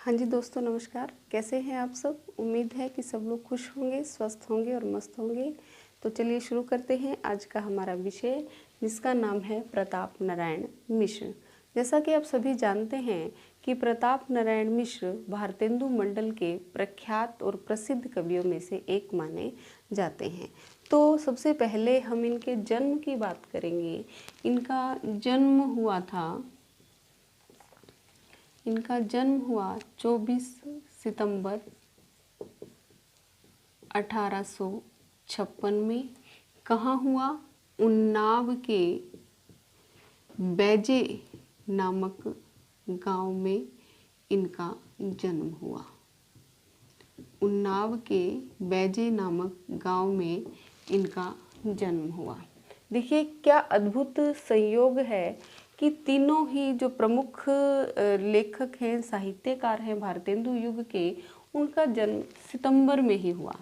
हाँ जी दोस्तों, नमस्कार। कैसे हैं आप सब? उम्मीद है कि सब लोग खुश होंगे, स्वस्थ होंगे और मस्त होंगे। तो चलिए शुरू करते हैं आज का हमारा विषय, जिसका नाम है प्रताप नारायण मिश्र। जैसा कि आप सभी जानते हैं कि प्रताप नारायण मिश्र भारतेंदु मंडल के प्रख्यात और प्रसिद्ध कवियों में से एक माने जाते हैं। तो सबसे पहले हम इनके जन्म की बात करेंगे। इनका जन्म हुआ 24 सितंबर 1856 में। कहाँ हुआ? उन्नाव के बैजे नामक गांव में इनका जन्म हुआ। उन्नाव के बैजे नामक गांव में इनका जन्म हुआ। देखिए क्या अद्भुत संयोग है कि तीनों ही जो प्रमुख लेखक हैं, साहित्यकार हैं भारतेंदु युग के, उनका जन्म सितंबर में ही हुआ।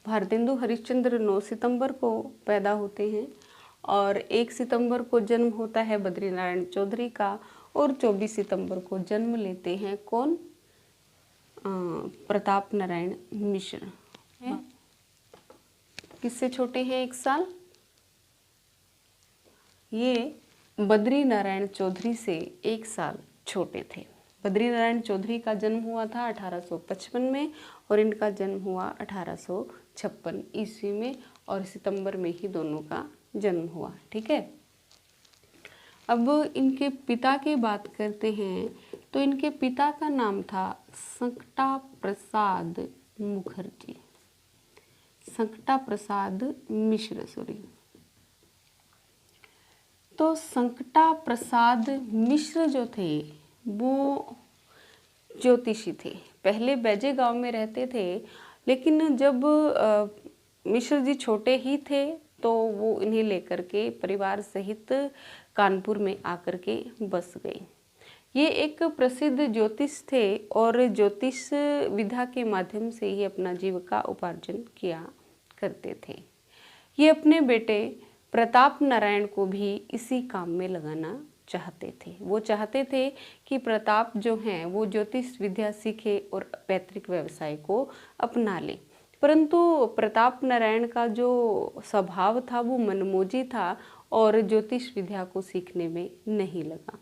भारतेंदु हरिश्चंद्र 9 सितंबर को पैदा होते हैं और 1 सितंबर को जन्म होता है बद्रीनारायण चौधरी का, और 24 सितंबर को जन्म लेते हैं कौन? प्रताप नारायण मिश्र। किससे छोटे हैं 1 साल? ये बद्री नारायण चौधरी से 1 साल छोटे थे। बद्री नारायण चौधरी का जन्म हुआ था 1855 में और इनका जन्म हुआ 1856 ईस्वी में, और सितंबर में ही दोनों का जन्म हुआ। ठीक है। अब इनके पिता की बात करते हैं तो इनके पिता का नाम था संकटा प्रसाद मुखर्जी, संकटा प्रसाद मिश्र, सॉरी। तो संकटा प्रसाद मिश्र जो थे वो ज्योतिषी थे। पहले बैजे गांव में रहते थे, लेकिन जब मिश्र जी छोटे ही थे तो वो इन्हें लेकर के परिवार सहित कानपुर में आकर के बस गए। ये एक प्रसिद्ध ज्योतिष थे और ज्योतिष विधा के माध्यम से ही अपना जीविका उपार्जन किया करते थे। ये अपने बेटे प्रताप नारायण को भी इसी काम में लगाना चाहते थे। वो चाहते थे कि प्रताप जो हैं वो ज्योतिष विद्या सीखे और पैतृक व्यवसाय को अपना ले, परंतु प्रताप नारायण का जो स्वभाव था वो मनमोजी था और ज्योतिष विद्या को सीखने में नहीं लगा।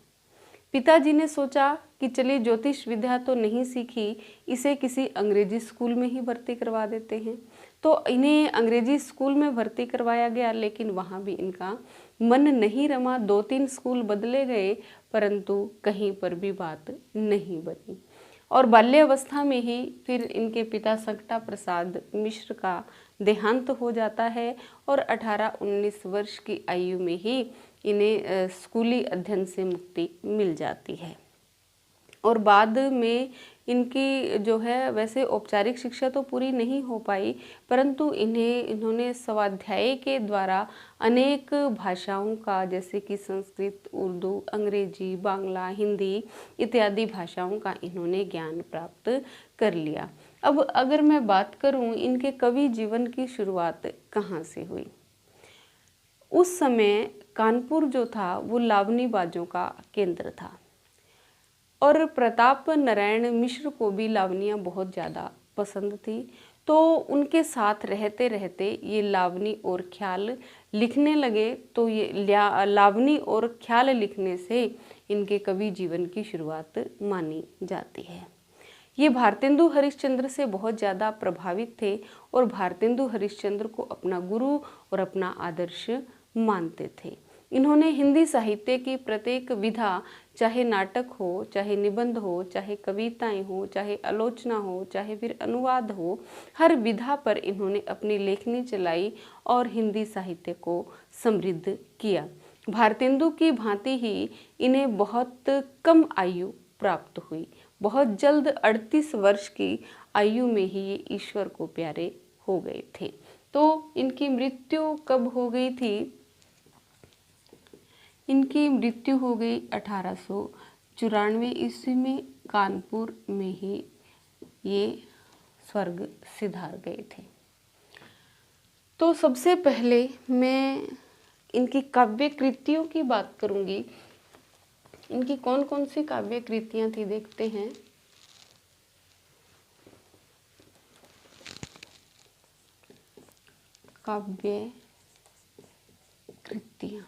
पिताजी ने सोचा कि चलिए ज्योतिष विद्या तो नहीं सीखी, इसे किसी अंग्रेजी स्कूल में ही भर्ती करवा देते हैं। तो इन्हें अंग्रेजी स्कूल में भर्ती करवाया गया, लेकिन वहाँ भी इनका मन नहीं रमा। 2-3 स्कूल बदले गए, परंतु कहीं पर भी बात नहीं बनी। और बाल्यावस्था में ही फिर इनके पिता संकटा प्रसाद मिश्र का देहांत हो जाता है और 18-19 वर्ष की आयु में ही इन्हें स्कूली अध्ययन से मुक्ति मिल जाती है। और बाद में इनकी जो है वैसे औपचारिक शिक्षा तो पूरी नहीं हो पाई, परंतु इन्होंने स्वाध्याय के द्वारा अनेक भाषाओं का, जैसे कि संस्कृत, उर्दू, अंग्रेजी, बांग्ला, हिंदी इत्यादि भाषाओं का इन्होंने ज्ञान प्राप्त कर लिया। अब अगर मैं बात करूं इनके कवि जीवन की शुरुआत कहाँ से हुई। उस समय कानपुर जो था वो लावनी बाजों का केंद्र था और प्रताप नारायण मिश्र को भी लावनियाँ बहुत ज़्यादा पसंद थी। तो उनके साथ रहते रहते ये लावनी और ख्याल लिखने लगे। तो ये लावनी और ख्याल लिखने से इनके कवि जीवन की शुरुआत मानी जाती है। ये भारतेंदु हरिश्चंद्र से बहुत ज़्यादा प्रभावित थे और भारतेंदु हरिश्चंद्र को अपना गुरु और अपना आदर्श मानते थे। इन्होंने हिंदी साहित्य की प्रत्येक विधा, चाहे नाटक हो, चाहे निबंध हो, चाहे कविताएं हो, चाहे आलोचना हो, चाहे फिर अनुवाद हो, हर विधा पर इन्होंने अपनी लेखनी चलाई और हिंदी साहित्य को समृद्ध किया। भारतेंदु की भांति ही इन्हें बहुत कम आयु प्राप्त हुई। बहुत जल्द 38 वर्ष की आयु में ही ये ईश्वर को प्यारे हो गए थे। तो इनकी मृत्यु कब हो गई थी? इनकी मृत्यु हो गई 1894 ईस्वी में। कानपुर में ही ये स्वर्ग सिधार गए थे। तो सबसे पहले मैं इनकी काव्य कृतियों की बात करूंगी इनकी कौन कौन सी काव्य कृतियां थी देखते हैं। काव्य कृतियां,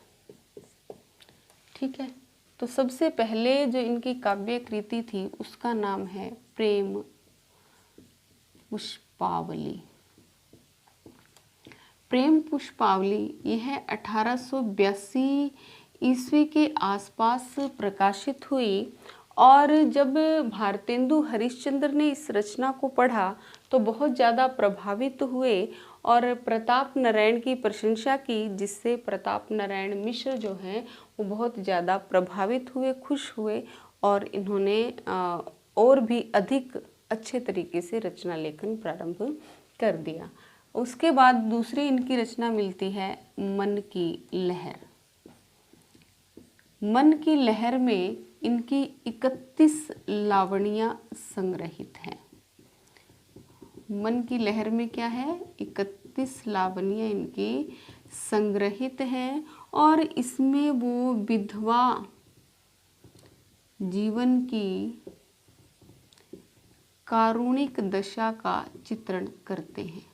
ठीक है। तो सबसे पहले जो इनकी काव्य कृति थी उसका नाम है प्रेम पुष्पावली। प्रेम पुष्पावली यह 1882 ईस्वी के आसपास प्रकाशित हुई और जब भारतेंदु हरिश्चंद्र ने इस रचना को पढ़ा तो बहुत ज़्यादा प्रभावित हुए और प्रताप नारायण की प्रशंसा की, जिससे प्रताप नारायण मिश्र जो हैं वो बहुत ज़्यादा प्रभावित हुए, खुश हुए और इन्होंने और भी अधिक अच्छे तरीके से रचना लेखन प्रारंभ कर दिया। उसके बाद दूसरी इनकी रचना मिलती है मन की लहर। मन की लहर में इनकी 31 लावणियाँ संग्रहित हैं। मन की लहर में क्या है, 31 लावणियाँ इनकी संग्रहित हैं और इसमें वो विधवा जीवन की कारुणिक दशा का चित्रण करते हैं।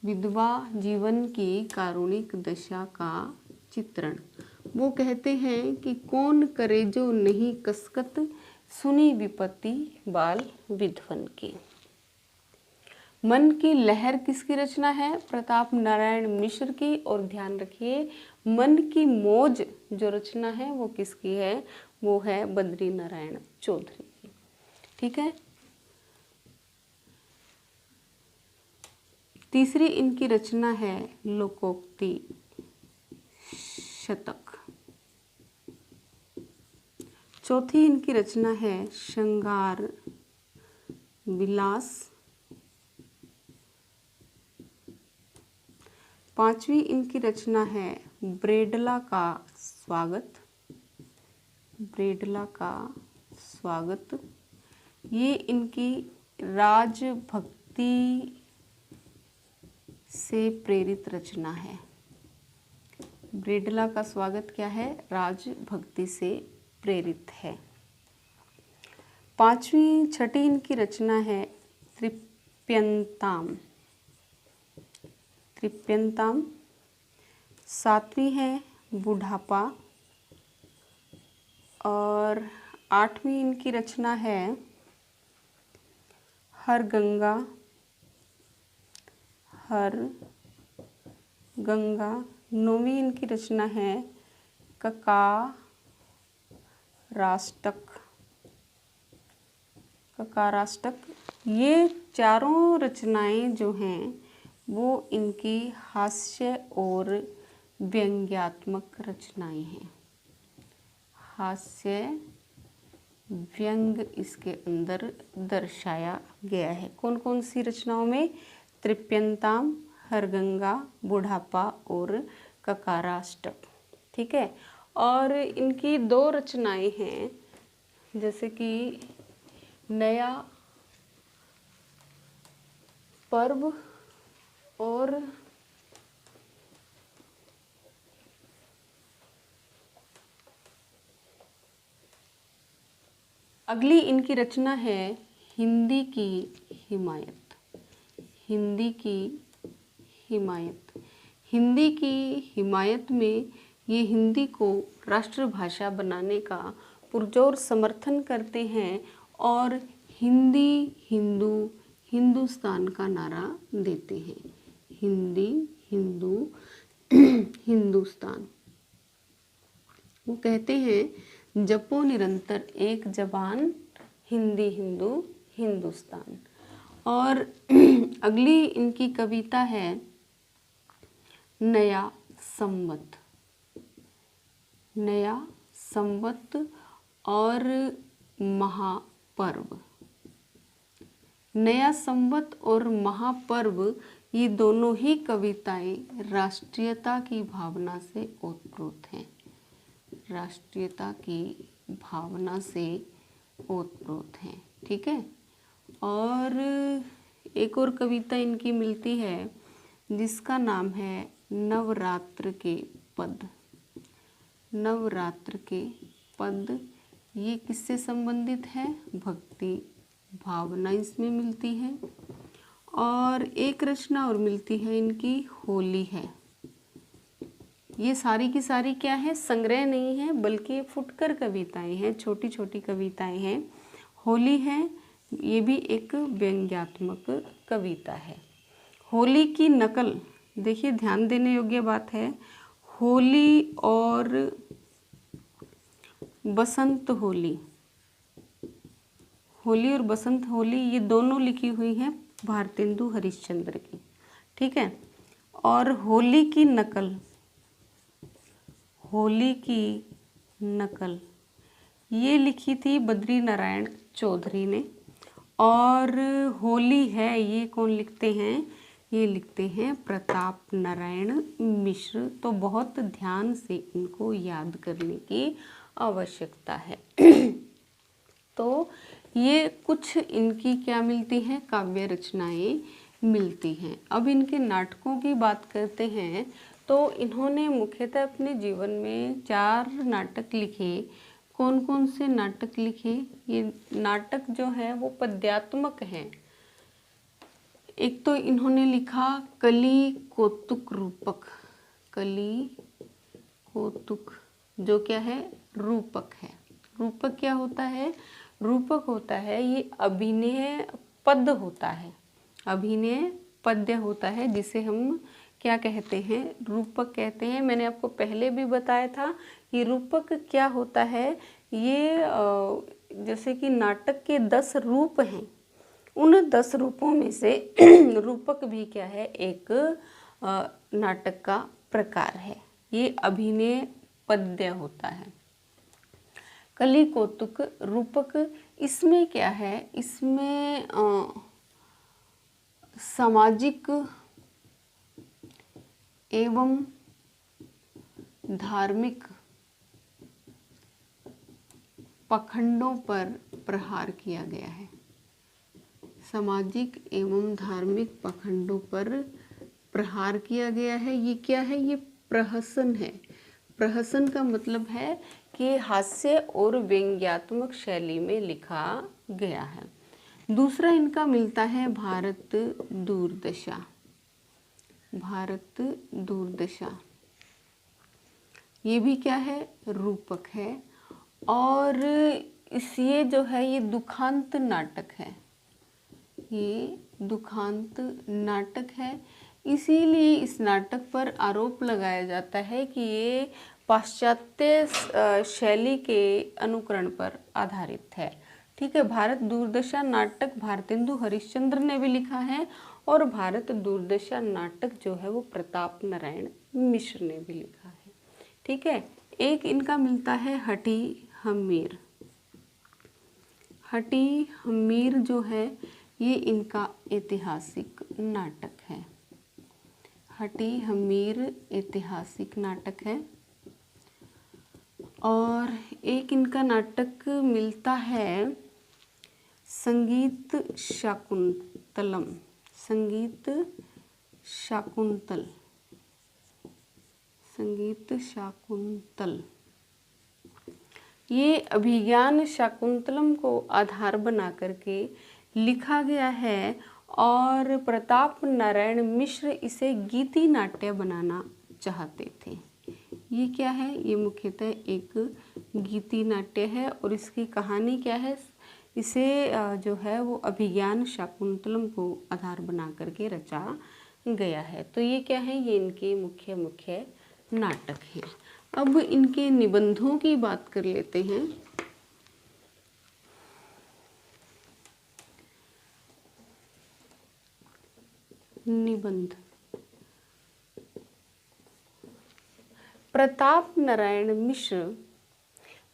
विधवा जीवन की कारुणिक दशा का चित्रण। वो कहते हैं कि कौन करे जो नहीं कसकत, सुनी विपत्ति बाल विधवन की। मन की लहर किसकी रचना है, प्रताप नारायण मिश्र की। और ध्यान रखिए मन की मौज जो रचना है वो किसकी है, वो है बद्री नारायण चौधरी की, ठीक है। तीसरी इनकी रचना है लोकोक्ति शतक। चौथी इनकी रचना है श्रृंगार विलास। पांचवी इनकी रचना है ब्रेडला का स्वागत। ब्रेडला का स्वागत ये इनकी राजभक्ति से प्रेरित रचना है। ब्रेडला का स्वागत क्या है, राजभक्ति से प्रेरित है। छठी इनकी रचना है तृप्यंताम। तृप्यंताम। सातवीं है बुढ़ापा और आठवीं इनकी रचना है हर गंगा। हर गंगा। नौवीं इनकी रचना है ककाराष्टक। ककाराष्टक। ये चारों रचनाएं जो हैं वो इनकी हास्य और व्यंग्यात्मक रचनाएं हैं। हास्य व्यंग इसके अंदर दर्शाया गया है। कौन कौन सी रचनाओं में, तृप्यंताम, हरगंगा, बुढ़ापा और ककाराष्टक, ठीक है। और इनकी 2 रचनाएं हैं जैसे कि नया पर्व और अगली इनकी रचना है हिंदी की हिमायत। हिंदी की हिमायत। हिंदी की हिमायत में ये हिंदी को राष्ट्रभाषा बनाने का पुरजोर समर्थन करते हैं और हिंदी हिंदू हिंदुस्तान का नारा देते हैं। हिंदी हिंदू हिंदुस्तान। वो कहते हैं जपो निरंतर एक जबान, हिंदी हिंदू हिंदुस्तान। और अगली इनकी कविता है नया संवत। नया संवत और महापर्व। नया संवत और महापर्व ये दोनों ही कविताएं राष्ट्रीयता की भावना से ओतप्रोत हैं। राष्ट्रीयता की भावना से ओतप्रोत हैं, ठीक है। और एक और कविता इनकी मिलती है जिसका नाम है नवरात्र के पद। नवरात्र के पद, ये किससे संबंधित है? भक्ति भावना इसमें मिलती है। और एक रचना और मिलती है इनकी, होली है। ये सारी की सारी क्या है? संग्रह नहीं है, बल्कि फुटकर कविताएं हैं, छोटी छोटी कविताएं हैं। होली है, ये भी एक व्यंग्यात्मक कविता है। होली की नकल, देखिए ध्यान देने योग्य बात है, होली और बसंत होली, होली और बसंत होली ये दोनों लिखी हुई हैं भारतेंदु हरिश्चंद्र की, ठीक है। और होली की नकल, होली की नकल ये लिखी थी बद्री नारायण चौधरी ने। और होली है ये कौन लिखते हैं? ये लिखते हैं प्रताप नारायण मिश्र। तो बहुत ध्यान से इनको याद करने की आवश्यकता है। तो ये कुछ इनकी क्या मिलती हैं? काव्य रचनाएं मिलती हैं। अब इनके नाटकों की बात करते हैं तो इन्होंने मुख्यतः अपने जीवन में 4 नाटक लिखे। कौन कौन से नाटक लिखे? ये नाटक जो है वो पद्यात्मक हैं। एक तो इन्होंने लिखा कली कौतुक रूपक, कली कौतुक जो क्या है? रूपक है। रूपक क्या होता है? रूपक होता है ये अभिनय पद होता है, अभिनय पद्य होता है, जिसे हम क्या कहते हैं? रूपक कहते हैं। मैंने आपको पहले भी बताया था कि रूपक क्या होता है। ये जैसे कि नाटक के 10 रूप हैं, उन 10 रूपों में से रूपक भी क्या है? एक नाटक का प्रकार है। ये अभिनय पद्य होता है। कली कौतुक रूपक, इसमें क्या है? इसमें सामाजिक एवं धार्मिक पखंडों पर प्रहार किया गया है। सामाजिक एवं धार्मिक पखंडों पर प्रहार किया गया है। ये क्या है? ये प्रहसन है। प्रहसन का मतलब है कि हास्य और व्यंग्यात्मक शैली में लिखा गया है। दूसरा इनका मिलता है भारत दूरदशा, भारत दूरदशा ये भी क्या है? रूपक है। और ये जो है ये दुखांत नाटक है, ये दुखांत नाटक है। इसीलिए इस नाटक पर आरोप लगाया जाता है कि ये पाश्चात्य शैली के अनुकरण पर आधारित है, ठीक है। भारत दूरदशा नाटक भारतेंदु हरिश्चंद्र ने भी लिखा है, और भारत दूरदशा नाटक जो है वो प्रताप नारायण मिश्र ने भी लिखा है, ठीक है। एक इनका मिलता है हठी हम्मीर। हठी हम्मीर जो है ये इनका ऐतिहासिक नाटक है। हठी हम्मीर ऐतिहासिक नाटक है। और एक इनका नाटक मिलता है संगीत शाकुंतलम, संगीत शाकुंतल, संगीत शाकुंतल। ये अभिज्ञान शाकुंतलम को आधार बना करके लिखा गया है, और प्रताप नारायण मिश्र इसे गीति नाट्य बनाना चाहते थे। ये क्या है? ये मुख्यतः एक गीति नाट्य है, और इसकी कहानी क्या है? इसे जो है वो अभिज्ञान शाकुंतलम को आधार बना करके रचा गया है। तो ये क्या है? ये इनके मुख्य मुख्य नाटक हैं। अब इनके निबंधों की बात कर लेते हैं। निबंध, प्रताप नारायण मिश्र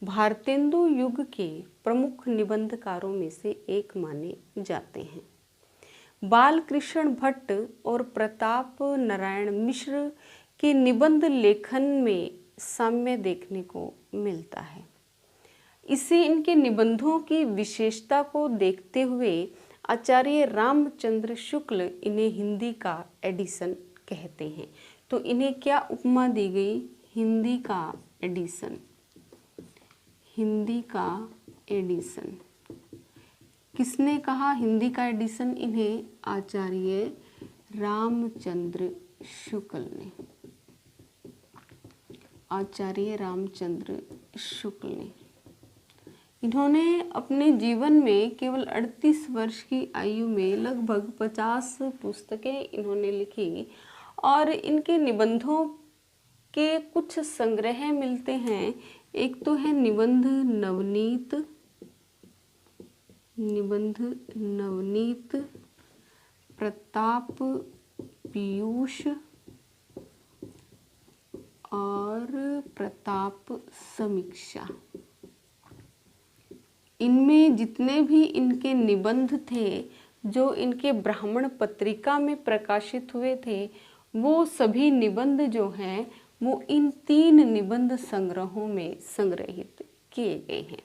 भारतेंदु युग के प्रमुख निबंधकारों में से एक माने जाते हैं। बालकृष्ण भट्ट और प्रताप नारायण मिश्र के निबंध लेखन में साम्य देखने को मिलता है। इसे इनके निबंधों की विशेषता को देखते हुए आचार्य रामचंद्र शुक्ल इन्हें हिंदी का एडिशन कहते हैं। तो इन्हें क्या उपमा दी गई? हिंदी का एडिशन, हिंदी का एडिशन। किसने कहा हिंदी का एडिशन? इन्हें आचार्य रामचंद्र शुक्ल ने, आचार्य रामचंद्र शुक्ल ने। इन्होंने अपने जीवन में केवल 38 वर्ष की आयु में लगभग 50 पुस्तकें इन्होंने लिखी और इनके निबंधों के कुछ संग्रह मिलते हैं। एक तो है निबंध नवनीत, निबंध नवनीत, प्रताप पीयूष और प्रताप समीक्षा। इनमें जितने भी इनके निबंध थे जो इनके ब्राह्मण पत्रिका में प्रकाशित हुए थे, वो सभी निबंध जो हैं वो इन 3 निबंध संग्रहों में संग्रहित किए गए हैं।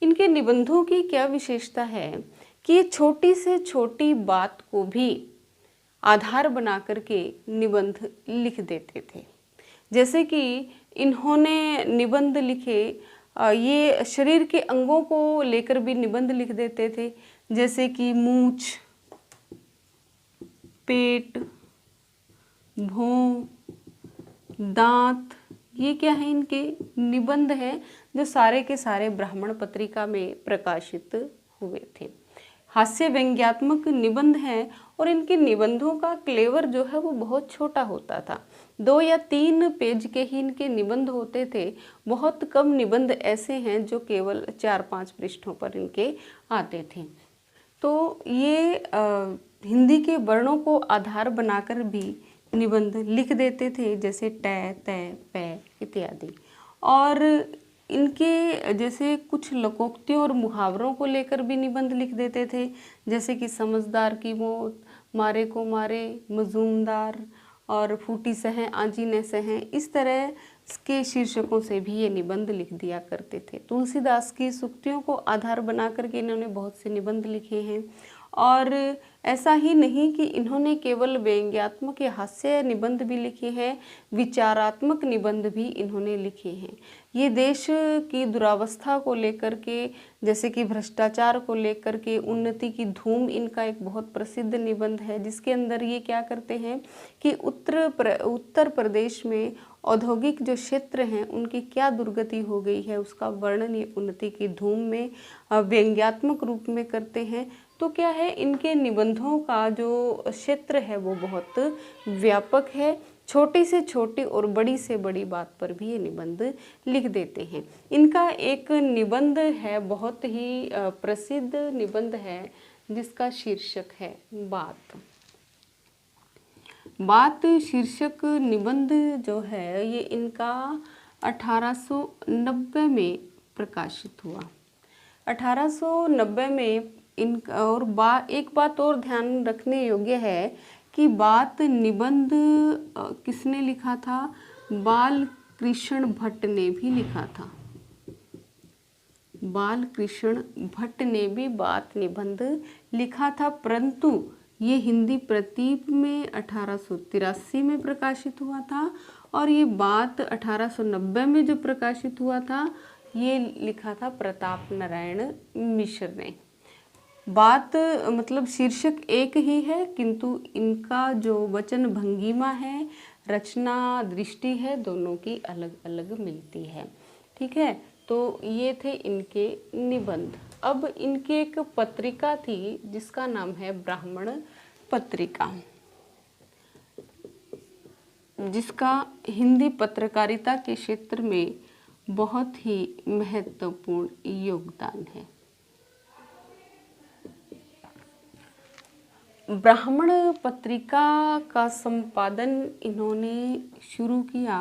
इनके निबंधों की क्या विशेषता है कि ये छोटी से छोटी बात को भी आधार बना करके निबंध लिख देते थे। जैसे कि इन्होंने निबंध लिखे, ये शरीर के अंगों को लेकर भी निबंध लिख देते थे, जैसे कि मूछ, पेट, भौं, दांत, ये क्या है? इनके निबंध हैं जो सारे के सारे ब्राह्मण पत्रिका में प्रकाशित हुए थे। हास्य व्यंग्यात्मक निबंध हैं और इनके निबंधों का क्लेवर जो है वो बहुत छोटा होता था। 2 या 3 पेज के ही इनके निबंध होते थे। बहुत कम निबंध ऐसे हैं जो केवल 4-5 पृष्ठों पर इनके आते थे। तो ये हिंदी के वर्णों को आधार बनाकर भी निबंध लिख देते थे, जैसे ट, त, प इत्यादि। और इनके जैसे कुछ लोकोक्तियों और मुहावरों को लेकर भी निबंध लिख देते थे, जैसे कि समझदार की मौत, मारे को मारे, मजूमदार और फूटी सहें आजी न सहें, इस तरह के शीर्षकों से भी ये निबंध लिख दिया करते थे। तुलसीदास की सूक्तियों को आधार बना करके इन्होंने बहुत से निबंध लिखे हैं। और ऐसा ही नहीं कि इन्होंने केवल व्यंग्यात्मक या हास्य निबंध भी लिखे हैं, विचारात्मक निबंध भी इन्होंने लिखे हैं। ये देश की दुरावस्था को लेकर के, जैसे कि भ्रष्टाचार को लेकर के, उन्नति की धूम, इनका एक बहुत प्रसिद्ध निबंध है, जिसके अंदर ये क्या करते हैं कि उत्तर प्रदेश में औद्योगिक जो क्षेत्र हैं उनकी क्या दुर्गति हो गई है उसका वर्णन ये उन्नति की धूम में व्यंग्यात्मक रूप में करते हैं। तो क्या है, इनके निबंधों का जो क्षेत्र है वो बहुत व्यापक है। छोटी से छोटी और बड़ी से बड़ी बात पर भी ये निबंध लिख देते हैं। इनका एक निबंध है, बहुत ही प्रसिद्ध निबंध है, जिसका शीर्षक है बात। बात शीर्षक निबंध जो है ये इनका 1890 में प्रकाशित हुआ। 1890 में और एक बात और ध्यान रखने योग्य है कि बात निबंध किसने लिखा था? बाल कृष्ण भट्ट ने भी लिखा था। बाल कृष्ण भट्ट ने भी बात निबंध लिखा था, परंतु ये हिंदी प्रतीप में 1883 में प्रकाशित हुआ था और ये बात 1890 में जो प्रकाशित हुआ था ये लिखा था प्रताप नारायण मिश्र ने। बात मतलब शीर्षक एक ही है, किंतु इनका जो वचन भंगिमा है, रचना दृष्टि है, दोनों की अलग अलग मिलती है। ठीक है, तो ये थे इनके निबंध। अब इनकी एक पत्रिका थी जिसका नाम है ब्राह्मण पत्रिका, जिसका हिंदी पत्रकारिता के क्षेत्र में बहुत ही महत्वपूर्ण योगदान है। ब्राह्मण पत्रिका का संपादन इन्होंने शुरू किया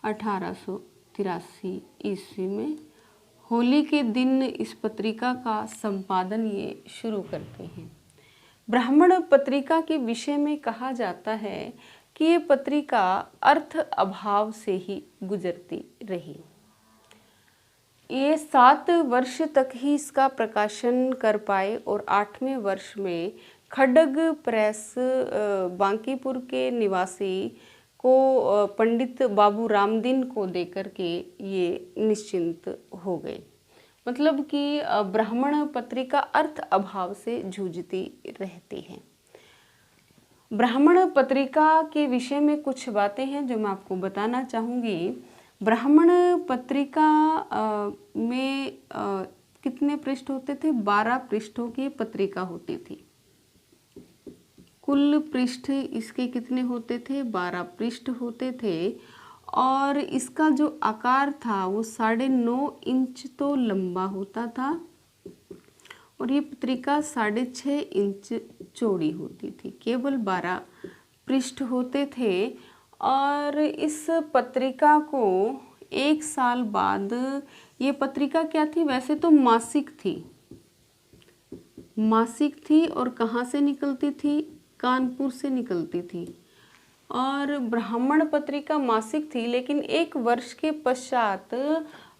1883 ईस्वी में। होली के दिन इस पत्रिका का संपादन ये शुरू करते हैं। ब्राह्मण पत्रिका के विषय में कहा जाता है कि ये पत्रिका अर्थ अभाव से ही गुजरती रही। ये 7 वर्ष तक ही इसका प्रकाशन कर पाए और 8वें वर्ष में खड्ग प्रेस बांकीपुर के निवासी को पंडित बाबू रामदीन को देकर के ये निश्चिंत हो गए। मतलब कि ब्राह्मण पत्रिका अर्थ अभाव से जूझती रहती है। ब्राह्मण पत्रिका के विषय में कुछ बातें हैं जो मैं आपको बताना चाहूँगी। ब्राह्मण पत्रिका में कितने पृष्ठ होते थे? 12 पृष्ठों की पत्रिका होती थी। कुल पृष्ठ इसके कितने होते थे? 12 पृष्ठ होते थे। और इसका जो आकार था वो 9.5 इंच तो लंबा होता था और ये पत्रिका 6.5 इंच चौड़ी होती थी। केवल 12 पृष्ठ होते थे और इस पत्रिका को 1 साल बाद, ये पत्रिका क्या थी? वैसे तो मासिक थी और कहाँ से निकलती थी? कानपुर से निकलती थी। और ब्राह्मण पत्रिका मासिक थी, लेकिन 1 वर्ष के पश्चात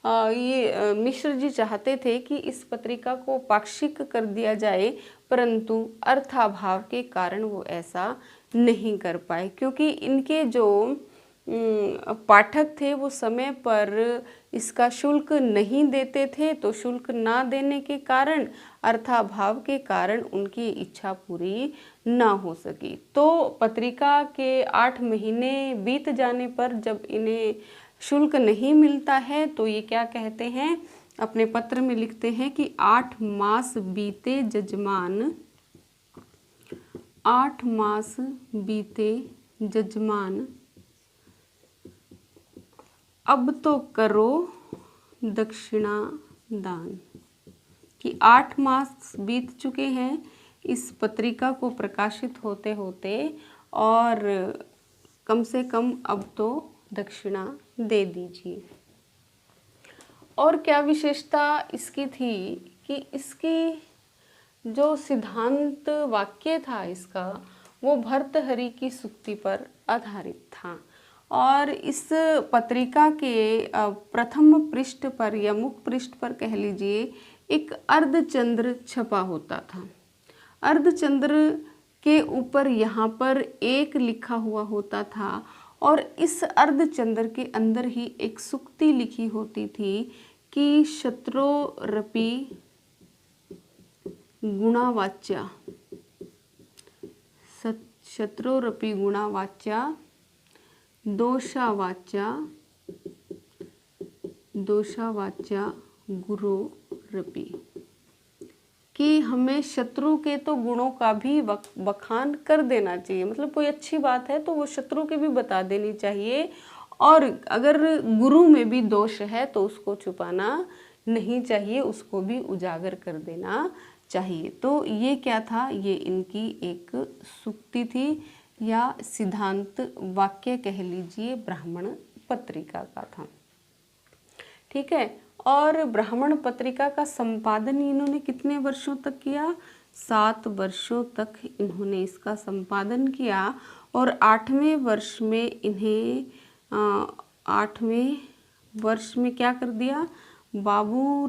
ये मिश्र जी चाहते थे कि इस पत्रिका को पाक्षिक कर दिया जाए, परंतु अर्थाभाव के कारण वो ऐसा नहीं कर पाए, क्योंकि इनके जो पाठक थे वो समय पर इसका शुल्क नहीं देते थे। तो शुल्क ना देने के कारण, अर्थाभाव के कारण उनकी इच्छा पूरी ना हो सकी। तो पत्रिका के 8 महीने बीत जाने पर जब इन्हें शुल्क नहीं मिलता है तो ये क्या कहते हैं? अपने पत्र में लिखते हैं कि 8 मास बीते जजमान, 8 मास बीते जजमान, अब तो करो दक्षिणा दान। कि 8 मास बीत चुके हैं इस पत्रिका को प्रकाशित होते होते और कम से कम अब तो दक्षिणा दे दीजिए। और क्या विशेषता इसकी थी कि इसकी जो सिद्धांत वाक्य था इसका, वो भर्तहरि की सूक्ति पर आधारित था। और इस पत्रिका के प्रथम पृष्ठ पर या मुख पृष्ठ पर कह लीजिए एक अर्धचंद्र छपा होता था। अर्धचंद्र के ऊपर यहाँ पर 1 लिखा हुआ होता था और इस अर्धचंद्र के अंदर ही एक सूक्ति लिखी होती थी कि शत्रोरपि गुणावाच्या, शत्रोरपि गुणावाच्या दोषावाच्या गुरोरपि, कि हमें शत्रु के तो गुणों का भी बखान कर देना चाहिए। मतलब कोई अच्छी बात है तो वो शत्रु के भी बता देनी चाहिए, और अगर गुरु में भी दोष है तो उसको छुपाना नहीं चाहिए, उसको भी उजागर कर देना चाहिए। तो ये क्या था? ये इनकी एक सूक्ति थी या सिद्धांत वाक्य कह लीजिए, ब्राह्मण पत्रिका का था। ठीक है। और ब्राह्मण पत्रिका का संपादन इन्होंने कितने वर्षों तक किया? 7 वर्षों तक इन्होंने इसका संपादन किया। और 8वें वर्ष में इन्हें 8वें वर्ष में क्या कर दिया? बाबू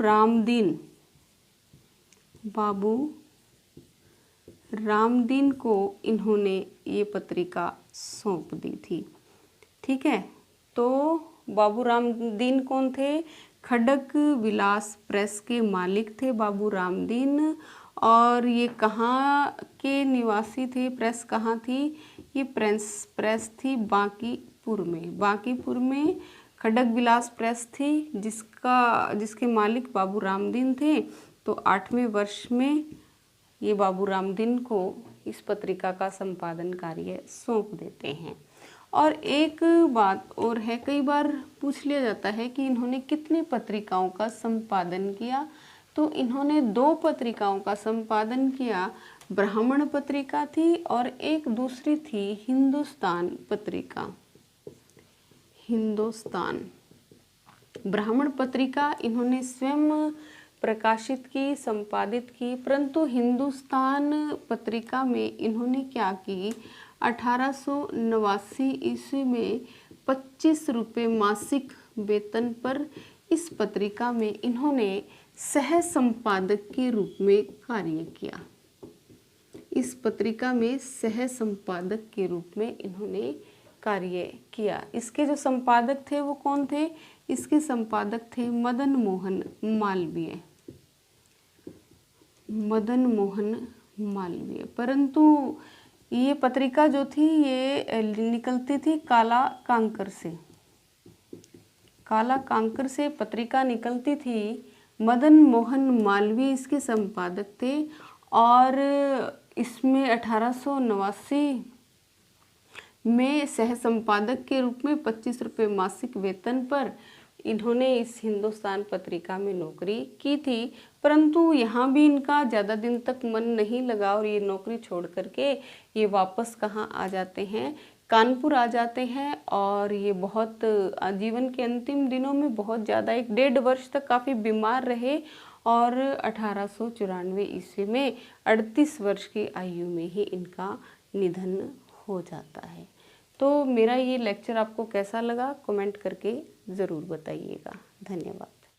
रामदीन को इन्होंने ये पत्रिका सौंप दी थी। ठीक है। तो बाबू रामदीन कौन थे? खड्ग विलास प्रेस के मालिक थे बाबू रामदीन। और ये कहाँ के निवासी थे? प्रेस कहाँ थी? ये प्रेस थी बांकीपुर में खड्ग विलास प्रेस थी, जिसके मालिक बाबू रामदीन थे। तो 8वें वर्ष में ये बाबू रामदीन को इस पत्रिका का संपादन कार्य सौंप देते हैं। और एक बात और है, कई बार पूछ लिया जाता है कि इन्होंने कितनी पत्रिकाओं का संपादन किया। तो इन्होंने 2 पत्रिकाओं का संपादन किया। ब्राह्मण पत्रिका थी और एक दूसरी थी हिंदुस्तान पत्रिका। हिंदुस्तान ब्राह्मण पत्रिका इन्होंने स्वयं प्रकाशित की, संपादित की, परंतु हिंदुस्तान पत्रिका में इन्होंने क्या की? 1889 ईस्वी में 25 रुपये मासिक वेतन पर इस पत्रिका में इन्होंने सह संपादक के रूप में कार्य किया। इस पत्रिका में सह संपादक के रूप में इन्होंने कार्य किया। इसके जो संपादक थे वो कौन थे? इसके संपादक थे मदन मोहन मालवीय। मदन मोहन मालवीय। परंतु ये पत्रिका जो थी ये निकलती थी काला कांकर से, काला कांकर से पत्रिका निकलती थी। मदन मोहन मालवीय इसके संपादक थे और इसमें 1889 में सह संपादक के रूप में 25 रुपये मासिक वेतन पर इन्होंने इस हिंदुस्तान पत्रिका में नौकरी की थी। परंतु यहाँ भी इनका ज़्यादा दिन तक मन नहीं लगा और ये नौकरी छोड़ करके ये वापस कहाँ आ जाते हैं, कानपुर आ जाते हैं। और ये बहुत जीवन के अंतिम दिनों में बहुत ज़्यादा 1.5 वर्ष तक काफ़ी बीमार रहे और 1894 ईस्वी में 38 वर्ष की आयु में ही इनका निधन हो जाता है। तो मेरा ये लेक्चर आपको कैसा लगा कमेंट करके ज़रूर बताइएगा। धन्यवाद।